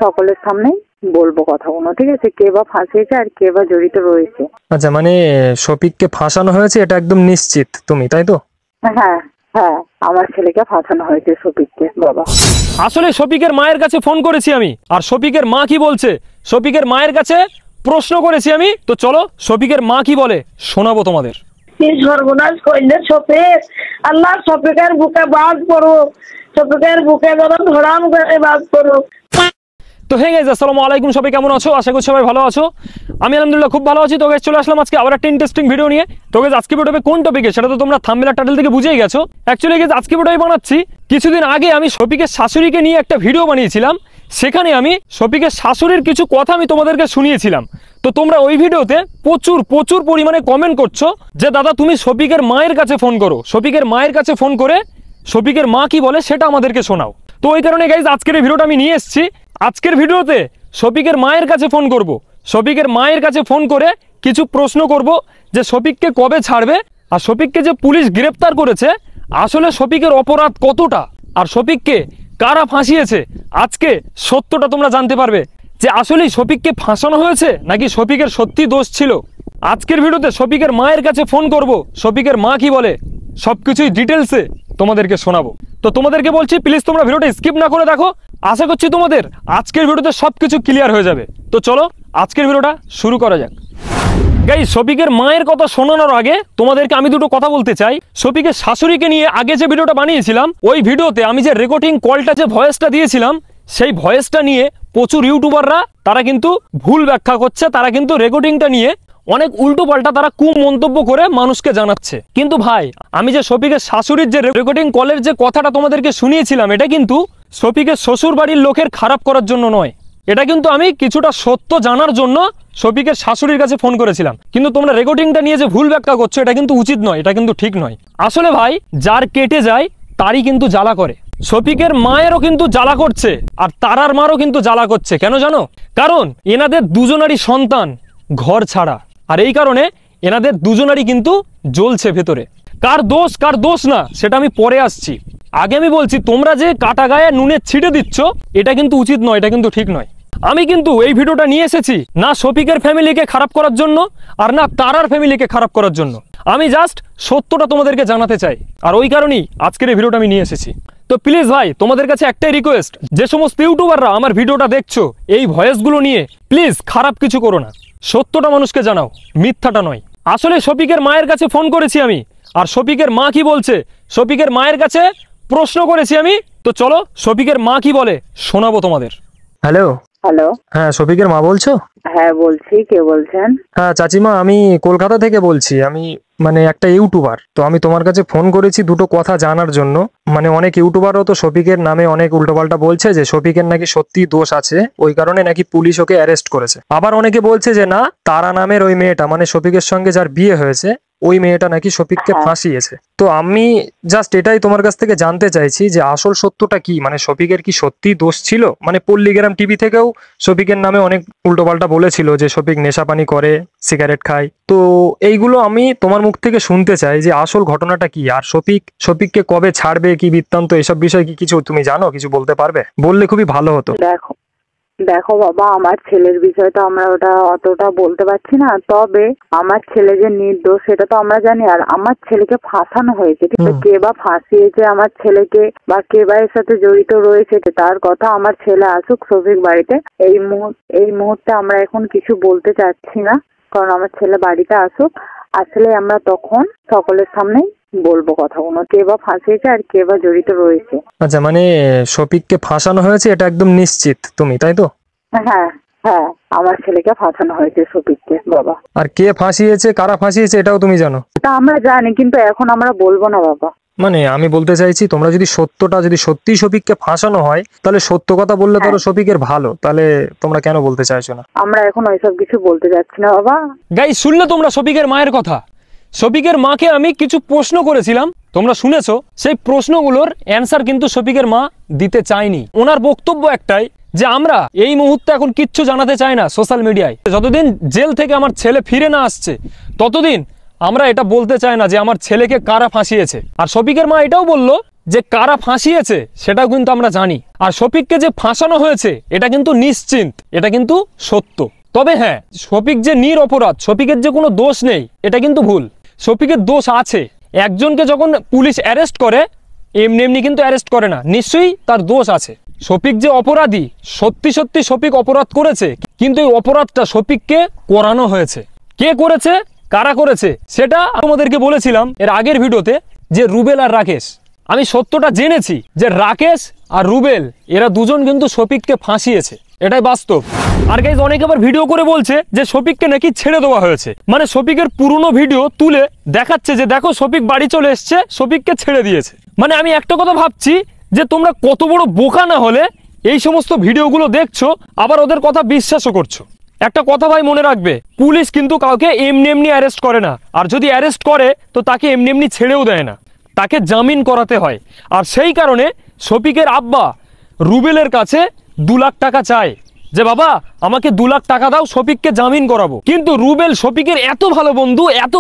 সকলের সামনেই বলবো কথাগুলো, ঠিক আছে? কে বা ফাঁসিয়েছে আর কে বা জড়িত রয়েছে। আচ্ছা, মানে শফিককে ফাঁসানো হয়েছে এটা একদম নিশ্চিত তুমি, তাই তো? হ্যাঁ হ্যাঁ, আমার ছেলেকে ফাঁসানো হয়েছে, শফিককে। বাবা, আসলে শফিকের মায়ের কাছে ফোন করেছি আমি, আর শফিকের মা কি বলছে শফিকের মায়ের কাছে প্রশ্ন করেছি আমি। তো চলো শফিকের মা কি বলে শোনাবো তোমাদের। সর্বনাশ করলে শফিক, আল্লাহ শফিকের বুকে বাদ করো, শফিকের বুকে যেন ধরাম করে বাদ করো। তো হে গাইস, আসসালামু আলাইকুম। সবাই কেমন আছো? আশা করি সবাই ভালো আছো। আমি আলহামদুলিল্লাহ খুব ভালো আছি। তো গাইস চলে আসলাম আজকে আবার একটা ইন্টারেস্টিং ভিডিও নিয়ে। তো গাইস আজকে ভিডিওতে কোন টপিকে সেটা তো তোমরা থাম্বনেল আর টাইটেল থেকে বুঝেই গেছো। অ্যাকচুয়ালি গাইস আজকে ভিডিও বানাচ্ছি, কিছুদিন আগে আমি শফিকের শাশুড়িকে নিয়ে একটা ভিডিও বানিয়েছিলাম। সেখানে আমি শফিকের শাশুড়ির কিছু কথা আমি তোমাদেরকে শুনিয়েছিলাম। তো তোমরা ওই ভিডিওতে প্রচুর প্রচুর পরিমাণে কমেন্ট করছো যে দাদা তুমি শফিকের মায়ের কাছে ফোন করো, শফিকের মায়ের কাছে ফোন করে শফিকের মা কি বলে সেটা আমাদেরকে শোনাও। তো ওই কারণে গাইস আজকের এই ভিডিওটা আমি নিয়ে এসেছি। আজকের ভিডিওতে শফিকের মায়ের কাছে ফোন করব, শফিকের মায়ের কাছে ফোন করে কিছু প্রশ্ন করব যে শফিককে কবে ছাড়বে, আর শফিককে যে পুলিশ গ্রেপ্তার করেছে আসলে শফিকের অপরাধ কতটা, আর শফিককে কারা ফাঁসিয়েছে। আজকে সত্যটা তোমরা জানতে পারবে যে আসলেই শফিককে ফাঁসানো হয়েছে নাকি শফিকের সত্যি দোষ ছিল। আজকের ভিডিওতে শফিকের মায়ের কাছে ফোন করব, শফিকের মা কি বলে সবকিছুই ডিটেলসে তোমাদেরকে শোনাবো। তো তোমাদেরকে বলছি প্লিজ তোমরা ভিডিওটা স্কিপ না করে দেখো। আশা করছি তোমাদের আজকের ভিডিওতে সবকিছু ক্লিয়ার হয়ে যাবে। তো চলো আজকের ভিডিওটা শুরু করা যাক। গাইস শফিকের মায়ের কথা শোনানোর আগে তোমাদেরকে আমি দুটো কথা বলতে চাই। শফিকের শাশুড়িকে নিয়ে আগে যে ভিডিওটা বানিয়েছিলাম ওই ভিডিওতে আমি যে রেকর্ডিং কলটা যে ভয়েসটা দিয়েছিলাম সেই ভয়েসটা নিয়ে প্রচুর ইউটিউবাররা তারা কিন্তু ভুল ব্যাখ্যা করছে, তারা কিন্তু রেকর্ডিংটা নিয়ে অনেক উল্টো পাল্টা তারা কুমন্তব্য করে মানুষকে জানাচ্ছে। কিন্তু ভাই আমি যে শফিকের শাশুড়ির যে রেকর্ডিং কলের যে কথাটা তোমাদেরকে শুনিয়েছিলাম এটা কিন্তু শফিকের শ্বশুর বাড়ির লোকের খারাপ করার জন্য নয়, এটা কিন্তু আমি কিছুটা সত্য জানার জন্য শফিকের শাশুড়ির কাছে ফোন করেছিলাম। কিন্তু তোমরা রেকর্ডিংটা নিয়ে যে ভুল ব্যাখ্যা করছো এটা কিন্তু উচিত নয়, এটা কিন্তু ঠিক নয়। আসলে ভাই যার কেটে যায় তারই কিন্তু জ্বালা করে। শফিকের মায়েরও কিন্তু জ্বালা করছে আর তারার মারও কিন্তু জ্বালা করছে। কেন জানো? কারণ এনাদের দুজনারই সন্তান ঘর ছাড়া, আর এই কারণে এনাদের দুজনারই কিন্তু জ্বলছে ভেতরে। কার দোষ না সেটা আমি পরে আসছি। আগে আমি বলছি তোমরা যে কাটা গায়ে নুনে ছিটে দিচ্ছ এটা কিন্তু উচিত নয়, এটা কিন্তু ঠিক নয়। আমি কিন্তু এই ভিডিওটা নিয়ে এসেছি না শফিকের ফ্যামিলিকে খারাপ করার জন্য আর না তারার ফ্যামিলিকে খারাপ করার জন্য। আমি জাস্ট সত্যটা তোমাদেরকে জানাতে চাই, আর ওই কারণেই আজকের এই ভিডিওটা আমি নিয়ে এসেছি। তো প্লিজ ভাই তোমাদের কাছে একটাই রিকোয়েস্ট, যে সমস্ত ইউটিউবাররা আমার ভিডিওটা দেখছো এই ভয়েসগুলো নিয়ে প্লিজ খারাপ কিছু করো না, সত্যটা মানুষকে জানাও, মিথ্যাটা নয়। আসলে শফিকের মায়ের কাছে ফোন করেছি আমি, আর শফিকের মা কি বলছে শফিকের মায়ের কাছে প্রশ্ন করেছি আমি। তো চলো শফিকের মা কি বলে শোনাবো তোমাদের। Hello hello. হ্যাঁ, শফিকের মা বলছো? হ্যাঁ বলছি, কে বলছেন? হ্যাঁ চাচিমা, আমি কলকাতা থেকে বলছি। আমি মানে একটা ইউটিউবার। তো আমি তোমার কাছে ফোন করেছি দুটো কথা জানার জন্য। মানে অনেক ইউটিউবারও তো শফিকের নামে অনেক উল্টোপাল্টা বলছে যে শফিকের নাকি সত্যি দোষ আছে, ওই কারণে নাকি পুলিশ ওকে অ্যারেস্ট করেছে। আবার অনেকে বলছে যে না, তারা নামের ওই মেয়েটা মানে শফিকের সঙ্গে যার বিয়ে হয়েছে ওই মেয়েটা নাকি শফিককে ফাঁসিয়েছে। তো আমি জাস্ট এটাই তোমার কাছ থেকে জানতে চাইছি যে আসল সত্যটা কি, মানে শফিকের কি সত্যি দোষ ছিল? মানে পল্লীগ্রাম টিভি থেকেও শফিকের নামে অনেক উল্টোপাল্টা বলেছিল যে শফিক নেশাপানি করে, সিগারেট খায়। তো এইগুলো আমি তোমার মুখ থেকে শুনতে চাই যে আসল ঘটনাটা কি, আর শফিককে কবে ছাড়বে, কি বৃত্তান্ত, এসব বিষয়ে কি কিছু তুমি জানো? কিছু বলতে পারবে? বললে খুবই ভালো হতো। দেখো বাবা, আমার ছেলের বিষয়টা আমরা অতটা বলতে পারছি না, তবে আমার ছেলে যে নির্দোষ সেটা তো আমরা জানি। আর আমার ছেলেকে ফাঁসানো হয়েছে, কে বা ফাঁসিয়েছে আমার ছেলেকে বা কে বা এর সাথে জড়িত রয়েছে তার কথা আমার ছেলে আসুক শফিক বাড়িতে। এই মুহূর্তে আমরা এখন কিছু বলতে চাচ্ছি না, কারণ আমার ছেলে বাড়িতে আসুক, আসলে আমরা তখন সকলের সামনেই বলবো কথাগুলো, কে বা ফাঁসিয়েছে আর কে বা জড়িত রয়েছে। আচ্ছা, মানে শফিককে ফাঁসানো হয়েছে এটা একদম নিশ্চিত তুমি, তাই তো? হ্যাঁ হ্যাঁ, আমার ছেলেকে ফাঁসানো হয়েছে শফিককে। বাবা, আর কে ফাঁসিয়েছে, কারা ফাঁসিয়েছে এটাও তুমি জানো? তা আমরা জানি, কিন্তু এখন আমরা বলবো না বাবা। মানে আমি বলতে চাইছি তোমরা যদি সত্যি শফিককে ফাঁসানো হয় তাহলে সত্য কথা বললে তো শফিকের ভালো, তাহলে তোমরা কেন বলতে চাইছো না? আমরা এখন ওইসব কিছু বলতে যাচ্ছি না বাবা। গাইস শুনলে তোমরা শফিকের মায়ের কথা? শফিকের মাকে আমি কিছু প্রশ্ন করেছিলাম, তোমরা শুনেছো। সেই প্রশ্নগুলোর অ্যান্সার কিন্তু শফিকের মা দিতে চায়নি। ওনার বক্তব্য একটাই যে আমরা এই মুহূর্তে এখন কিচ্ছু জানাতে চাই না সোশ্যাল মিডিয়ায়, যতদিন জেল থেকে আমার ছেলে ফিরে না আসছে ততদিন আমরা এটা বলতে চাই না যে আমার ছেলেকে কারা ফাঁসিয়েছে। আর শফিকের মা এটাও বললো যে কারা ফাঁসিয়েছে সেটাও কিন্তু আমরা জানি। আর শফিককে যে ফাঁসানো হয়েছে এটা কিন্তু নিশ্চিন্ত, এটা কিন্তু সত্য। তবে হ্যাঁ, শফিক যে নিরপরাধ, শফিকের যে কোনো দোষ নেই, এটা কিন্তু ভুল। শফিকের দোষ আছে। একজনকে যখন পুলিশ অ্যারেস্ট করে এমনি এমনি কিন্তু অ্যারেস্ট করে না, নিশ্চয়ই তার দোষ আছে। শফিক যে অপরাধী, সত্যি সত্যি শফিক অপরাধ করেছে, কিন্তু এই অপরাধটা শফিককে করানো হয়েছে। কে করেছে, কারা করেছে সেটা আমাদেরকে বলেছিলাম এর আগের ভিডিওতে, যে রুবেল আর রাকেশ। আমি সত্যটা জেনেছি যে রাকেশ আর রুবেল এরা দুজন কিন্তু শফিককে ফাঁসিয়েছে, এটাই বাস্তব। আর গাইজ অনেকে আবার ভিডিও করে বলছে যে শফিককে নাকি ছেড়ে দেওয়া হয়েছে, মানে শফিকের পুরনো ভিডিও তুলে দেখাচ্ছে যে দেখো শফিক বাড়ি চলে এসছে, শফিককে ছেড়ে দিয়েছে। মানে আমি একটা কথা ভাবছি যে তোমরা কত বড় বোকা না হলে এই সমস্ত ভিডিওগুলো দেখছো, আবার ওদের কথা বিশ্বাসও করছো। একটা কথা ভাই মনে রাখবে, পুলিশ কিন্তু কাউকে এমনি এমনি অ্যারেস্ট করে না, আর যদি অ্যারেস্ট করে তো তাকে এমনি এমনি ছেড়েও দেয় না, তাকে জামিন করাতে হয়। আর সেই কারণে শফিকের আব্বা রুবেলের কাছে 2 লাখ টাকা চায় যে বাবা আমাকে 2 লাখ টাকা দাও, শফিককে জামিন করাবো। কিন্তু রুবেল শফিকের এত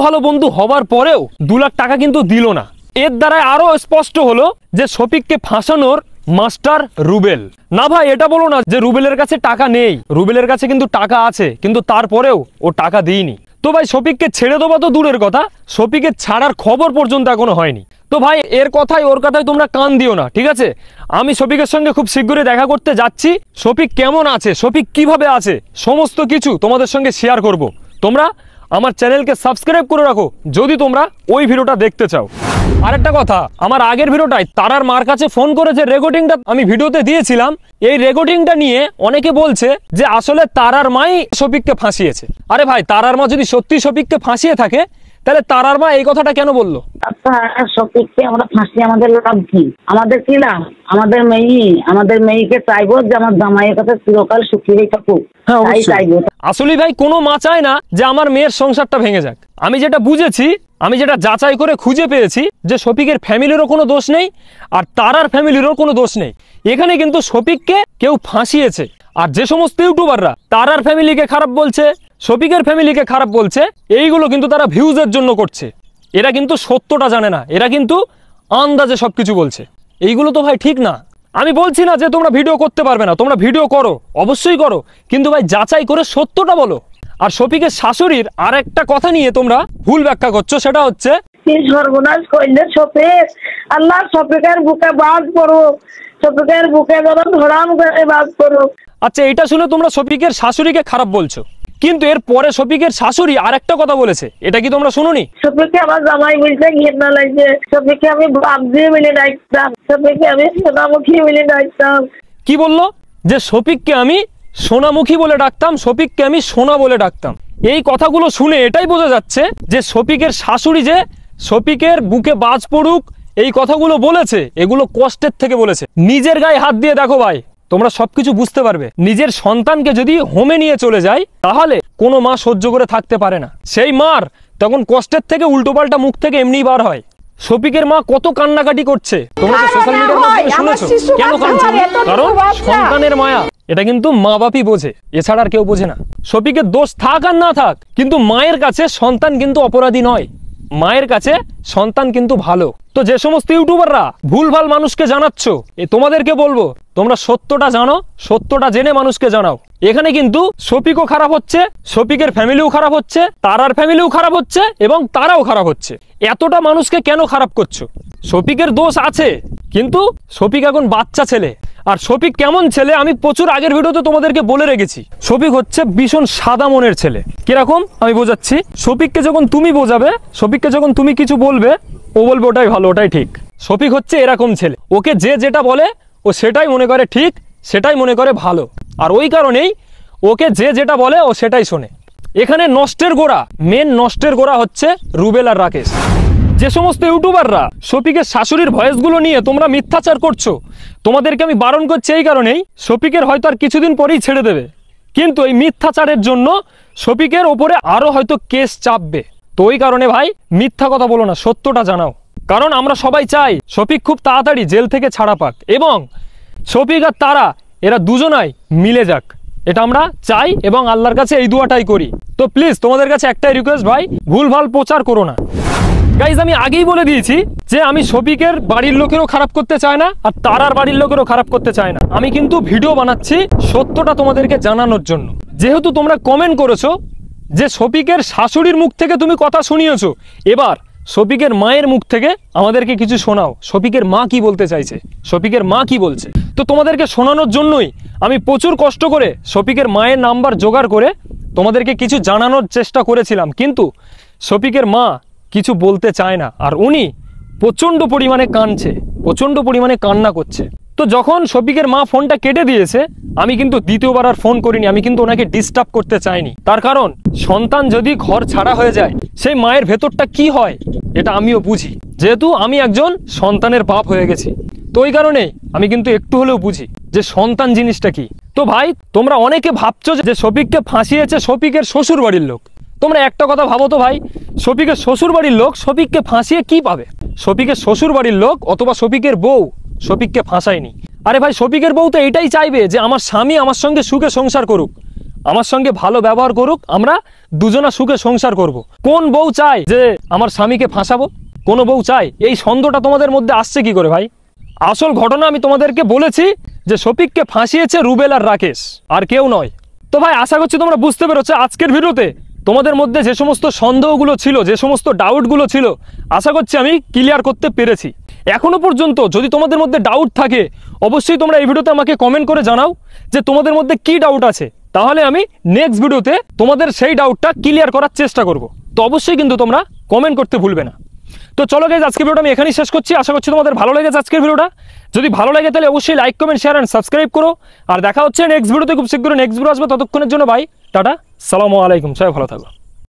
ভালো বন্ধু হবার পরেও 2 লাখ টাকা কিন্তু দিল না। এর দ্বারা আরো স্পষ্ট হলো যে শফিককে ফাঁসানোর মাস্টার রুবেল। না ভাই এটা বলো না যে রুবেলের কাছে টাকা নেই, রুবেলের কাছে কিন্তু টাকা আছে, কিন্তু তারপরেও ও টাকা দেয়নি। তো ভাই শফিককে ছেড়ে দেওয়া তো দূরের কথা, শফিকের ছাড়ার খবর পর্যন্ত এখনো হয়নি। তো ভাই এর কথাই ওর কথাই তোমরা কান দিও না, ঠিক আছে? আমি শফিকের সঙ্গে খুব শীঘ্রই দেখা করতে যাচ্ছি। শফিক কেমন আছে, শফিক কিভাবে আছে, সমস্ত কিছু তোমাদের সঙ্গে শেয়ার করব। তোমরা আমার চ্যানেলকে সাবস্ক্রাইব করে রাখো যদি তোমরা ওই ভিডিওটা দেখতে চাও। আরেকটা কথা, আমার আগের ভিডিওটায় তারার মার কাছে ফোন করে যে রেকর্ডিংটা আমি ভিডিওতে দিয়েছিলাম, এই রেকর্ডিংটা নিয়ে অনেকে বলছে যে আসলে তারার মাই শফিককে ফাঁসিয়েছে। আরে ভাই, তারার মা যদি সত্যি শফিককে ফাঁসিয়ে থাকে তাহলে তারার মা এই কথাটা কেন বললো? শফিককে আমরা ফাঁসি, আমাদের লাভ কি? আমাদের কি লাভ? আমাদের মেয়েকে চাইবো যে আমার জামাইয়ের কাছে চিরকাল সুখী হয়ে থাকুক, তাই চাইবো। আসলে ভাই কোনো মা চায় না যে আমার মেয়ের সংসারটা ভেঙে যাক। আমি যেটা বুঝেছি, আমি যেটা যাচাই করে খুঁজে পেয়েছি, যে শফিকের ফ্যামিলিরও কোনো দোষ নেই আর তারার ফ্যামিলিরও কোনো দোষ নেই। এখানে কিন্তু শফিককে কেউ ফাঁসিয়েছে। আর যে সমস্ত ইউটিউবাররা তারার ফ্যামিলিকে খারাপ বলছে, শফিকের ফ্যামিলিকে খারাপ বলছে, এইগুলো কিন্তু তারা ভিউজের জন্য করছে। এরা কিন্তু সত্যটা জানে না, এরা কিন্তু আন্দাজে সবকিছু বলছে। এইগুলো তো ভাই ঠিক না। আমি বলছি না যে তোমরা ভিডিও করতে পারবে না, তোমরা ভিডিও করো, অবশ্যই করো, কিন্তু ভাই যাচাই করে সত্যটা বলো। আর শফিকের শাশুড়ির আর একটা কথা নিয়ে তোমরা ভুল ব্যাখ্যা করছো, সেটা হচ্ছে সর্বনাশ করলে শফিক, আল্লাহ শফিকের বুকে বাদ করো, শফিকের বুকে যেন ধরাম করে বাদ করো। আচ্ছা, এটা শুনে তোমরা শফিকের শাশুড়িকে খারাপ বলছো, কিন্তু এর পরে শফিকের শাশুড়ি আরেকটা কথা বলেছে, এটা কি তোমরা শুনোনি? শফিককে আমার জামাই বলতে ঘৃণা লাগছে, শফিককে আমি বাপ দিয়ে মিলে ডাকতাম, শফিককে আমি সোনামুখী মিলে ডাকতাম। কি বললো? যে শফিককে আমি সোনামুখী বলে ডাকতাম, শফিককে আমি সোনা বলে ডাকতাম। এই কথাগুলো শুনে এটাই বোঝা যাচ্ছে যে শফিকের শাশুড়ি যে শফিকের বুকে বাজ পড়ুক এই কথাগুলো বলেছে, এগুলো কষ্টের থেকে বলেছে। নিজের গায়ে হাত দিয়ে দেখো ভাই, তোমরা সবকিছু বুঝতে পারবে। নিজের সন্তানকে যদি হোমে নিয়ে চলে যায় তাহলে কোনো মা সহ্য করে থাকতে পারে না। সেই মার তখন কষ্টের থেকে উল্টোপাল্টা মুখ থেকে এমনি বার হয়। শফিকের মা কত কান্নাকাটি করছে, তোমরা তো সোশ্যাল মিডিয়ার মাধ্যমে শুনেছো। কেন কাঁদছে? কারণ সন্তানের মায়া, এটা কিন্তু মা বাপই বোঝে, এছাড়া আর কেউ বোঝে না। শফিকের দোষ থাক আর না থাক, কিন্তু মায়ের কাছে সন্তান কিন্তু অপরাধী নয়, মায়ের কাছে সন্তান কিন্তু ভালো। তো যে সমস্ত ইউটিউবাররা ভুলভাল মানুষকে জানাচ্ছ, তোমাদেরকে বলবো তোমরা সত্যটা জানো, সত্যটা জেনে মানুষকে জানাও। এখানে কিন্তু শফিকও খারাপ হচ্ছে, শফিকের ফ্যামিলিও খারাপ হচ্ছে, তারার ফ্যামিলিও খারাপ হচ্ছে এবং তারাও খারাপ হচ্ছে। এতটা মানুষকে কেন খারাপ করছো? শফিকের দোষ আছে, কিন্তু শফিক এখন বাচ্চা ছেলে। আর শফিক কেমন ছেলে আমি প্রচুর আগের ভিডিওতে তোমাদেরকে বলে রেখেছি। শফিক হচ্ছে ভীষণ সাদা মনের ছেলে। কিরকম আমি বোঝাচ্ছি। শফিককে যখন তুমি বোঝাবে, শফিককে যখন তুমি কিছু বলবে, ও বলবে ওটাই ভালো, ওটাই ঠিক। শফিক হচ্ছে এরকম ছেলে, ওকে যে যেটা বলে ও সেটাই মনে করে ঠিক, সেটাই মনে করে ভালো। আর ওই কারণেই ওকে যে যেটা বলে ও সেটাই শোনে। এখানে নষ্টের গোড়া, মেন নষ্টের গোড়া হচ্ছে রুবেল আর রাকেশ। যে সমস্ত ইউটিউবাররা শফিকের শাশুড়ির ভয়েসগুলো নিয়ে তোমরা মিথ্যাচার করছো, তোমাদেরকে আমি বারণ করছি এই কারণেই, শফিকের হয়তো আর কিছুদিন পরেই ছেড়ে দেবে, কিন্তু এই মিথ্যাচারের জন্য শফিকের ওপরে আরো হয়তো কেস চাপবে। তো ওই কারণে ভাই মিথ্যা কথা বলো না, সত্যটা জানাও। কারণ আমরা সবাই চাই শফিক খুব তাড়াতাড়ি জেল থেকে ছাড়া পাক এবং শফিক আর তারা এরা দুজনাই মিলে যাক, এটা আমরা চাই এবং আল্লাহর কাছে এই দোয়াটাই করি। তো প্লিজ তোমাদের কাছে একটাই রিকোয়েস্ট ভাই, ভুলভাল প্রচার করো না। গাইজ আমি আগেই বলে দিয়েছি যে আমি শফিকের বাড়ির লোকেরও খারাপ করতে চাই না আর তারার বাড়ির লোকেরও খারাপ করতে চাই না। আমি কিন্তু ভিডিও বানাচ্ছি সত্যটা তোমাদেরকে জানানোর জন্য। যেহেতু তোমরা কমেন্ট করেছো যে শফিকের শাশুড়ির মুখ থেকে তুমি কথা শুনিয়েছো, এবার শফিকের মায়ের মুখ থেকে আমাদেরকে কিছু শোনাও। শফিকের মা কি বলতে চাইছে, শফিকের মা কি বলছে। তো তোমাদেরকে শোনানোর জন্যই আমি প্রচুর কষ্ট করে শফিকের মায়ের নাম্বার জোগাড় করে তোমাদেরকে কিছু জানানোর চেষ্টা করেছিলাম, কিন্তু শফিকের মা কিছু বলতে চায় না। আর উনি প্রচণ্ড পরিমাণে কাঁদছে, প্রচণ্ড পরিমাণে কান্না করছে। তো যখন শফিকের মা ফোনটা কেটে দিয়েছে, আমি কিন্তু দ্বিতীয়বার আর ফোন করিনি। আমি কিন্তু ওনাকে ডিস্টার্ব করতে চাইনি, তার কারণ সন্তান যদি ঘর ছাড়া হয়ে যায় সেই মায়ের ভেতরটা কি হয় এটা আমিও বুঝি, যেহেতু আমি একজন সন্তানের বাপ হয়ে গেছি। তো ওই কারণে আমি কিন্তু একটু হলেও বুঝি যে সন্তান জিনিসটা কি। তো ভাই তোমরা অনেকে ভাবছো যে শফিককে ফাঁসিয়েছে শফিকের শ্বশুর বাড়ির লোক। তোমরা একটা কথা ভাবো তো ভাই, শফিকের শ্বশুর বাড়ির লোক শফিককে ফাঁসিয়ে কি পাবে? শফিকের শ্বশুর বাড়ির লোক অথবা শফিকের বউ শফিককে ফাঁসায়নি। আরে ভাই শফিকের বউ তো এটাই চাইবে যে আমার স্বামী আমার সঙ্গে সুখে সংসার করুক, আমার সঙ্গে ভালো ব্যবহার করুক, আমরা দুজনা সুখে সংসার করব। কোন বউ চায় যে আমার স্বামীকে ফাঁসাবো? কোনো বউ চায়? এই সন্দেহটা তোমাদের মধ্যে আসছে কি করে ভাই? আসল ঘটনা আমি তোমাদেরকে বলেছি যে শফিককে ফাঁসিয়েছে রুবেল আর রাকেশ, আর কেউ নয়। তো ভাই আশা করছি তোমরা বুঝতে পেরেছো আজকের ভিডিওতে তোমাদের মধ্যে যে সমস্ত সন্দেহগুলো ছিল, যে সমস্ত ডাউটগুলো ছিল, আশা করছি আমি ক্লিয়ার করতে পেরেছি। এখনো পর্যন্ত যদি তোমাদের মধ্যে ডাউট থাকে অবশ্যই তোমরা এই ভিডিওতে আমাকে কমেন্ট করে জানাও যে তোমাদের মধ্যে কি ডাউট আছে, তাহলে আমি নেক্সট ভিডিওতে তোমাদের সেই ডাউটটা ক্লিয়ার করার চেষ্টা করব। তো অবশ্যই কিন্তু তোমরা কমেন্ট করতে ভুলবে না। তো চলো গাইজ আজকের ভিডিওটা আমি এখানেই শেষ করছি। আশা করছি তোমাদের ভালো লেগেছে আজকের ভিডিওটা। যদি ভালো লাগে তাহলে অবশ্যই like comment share and subscribe করো। আর দেখা হচ্ছে নেক্সট ভিডিওতে, খুব শীঘ্রই নেক্সট ভিডিও আসবে। ততক্ষণের জন্য ভাই টাটা, সালামু আলাইকুম, সবাই ভালো থাকো।